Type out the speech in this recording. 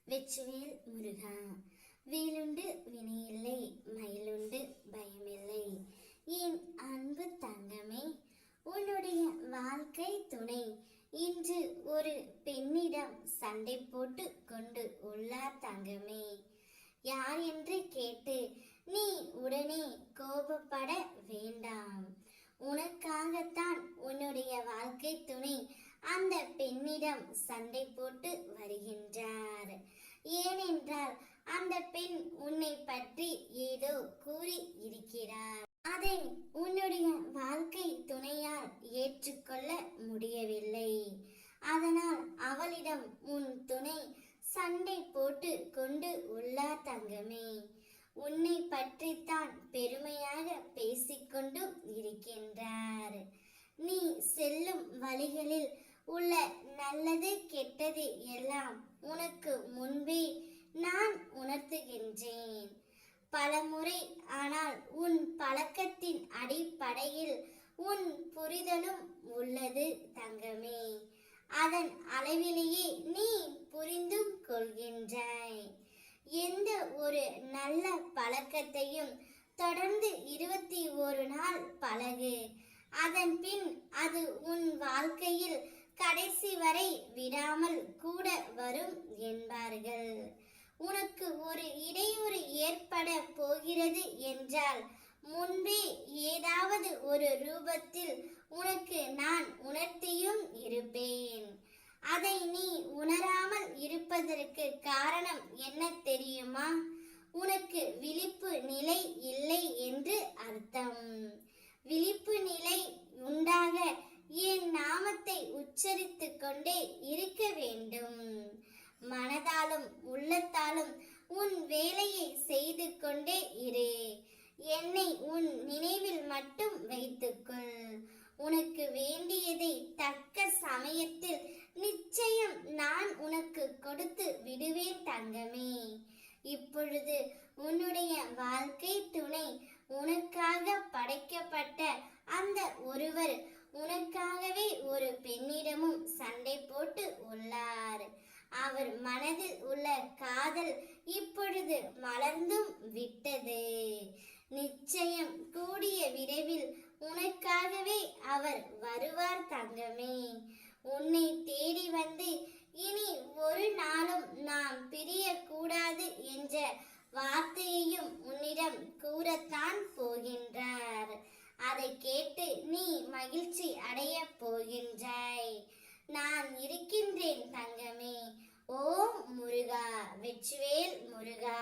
வெற்றிவேல் முருகா. வேலுண்டு வினையில்லை, மயிலுண்டு பயமில்லை. என் அன்பு தங்கமே, உன்னுடைய வாழ்க்கை துணை இன்று ஒரு பெண்ணிடம் சண்டை போட்டு கொண்டு உள்ளார் தங்கமே. யார் என்று கேட்டு நீ உடனே கோபப்பட வேண்டாம். உனக்காகத்தான் உன்னுடைய வாழ்க்கை துணை அந்த பெண்ணிடம் சண்டை போட்டு வருகின்றார். ஏனென்றால் அந்த பெண் உன்னை பற்றி ஏதோ கூறி இருக்கிறார். அதை உன்னுடைய வாழ்க்கை துணையால் ஏற்றுக்கொள்ள முடியவில்லை. அதனால் அவளிடம் உன் துணை சண்டை போட்டு கொண்டு உள்ளார் தங்கமே. உன்னை பற்றித்தான் பெருமையாக பேசிக்கொண்டும் இருக்கின்றார். நீ செல்லும் வழிகளில் உள்ள நல்லது கெட்டது எல்லாம் உனக்கு முன்பே நான் உணர்த்துகின்றேன் பலமுறை. ஆனால் உன் பழக்கத்தின் அடிப்படையில் உன் புரிதலும் உள்ளது தங்கமே. அதன் அளவிலேயே நீ புரிந்து கொள்கின்றாய். எந்த ஒரு நல்ல பழக்கத்தையும் தொடர்ந்து 21 நாள் பழகு. அதன் பின் அது உன் வாழ்க்கையில் கடைசி வரை விடாமல் கூட வரும் என்பார்கள். உனக்கு ஒரு இடையூறு ஏற்பட போகிறது என்றால் முன்பே ஏதாவது ஒரு ரூபத்தில் உனக்கு நான் உணர்த்தியும் இருப்பேன். அதை நீ உணராமல் இருப்பதற்கு காரணம் என்ன தெரியுமா? உனக்கு விழிப்பு நிலை இல்லை என்று அர்த்தம். விழிப்பு நிலை உண்டாக என் நாமத்தை உச்சரித்து கொண்டே இருக்க வேண்டும். மனதாலும் உள்ளத்தாலும் உன் வேலையை செய்து கொண்டே இரு. என்னை உன் நினைவில் மட்டும் வைத்துக்கொள். உனக்கு வேண்டியதை தக்க சமயத்தில் நிச்சயம் நான் உனக்கு கொடுத்து விடுவேன் தங்கமே. இப்பொழுது உன்னுடைய வாழ்க்கை துணை உனக்காக படைக்கப்பட்ட அந்த ஒருவர் உனக்காகவே ஒரு பெண்ணிடமும் சண்டை போட்டு உள்ளார். அவர் மனதில் உள்ள காதல் இப்பொழுது மலர்ந்தும் விட்டது. நிச்சயம் கூடிய விரைவில் உனக்காகவே அவர் வருவார் தங்கமே. உன்னை தேடி வந்து இனி ஒரு நாளும் நாம் பிரியக்கூடாது என்ற வார்த்தையையும் உன்னிடம் கூறத்தான் போகின்றார். அதை கேட்டு நீ மகிழ்ச்சி அடைய போகின்றாய். நான் இருக்கின்றேன் தங்கமே. ஓம் முருகா. வெற்றிவேல் முருகா.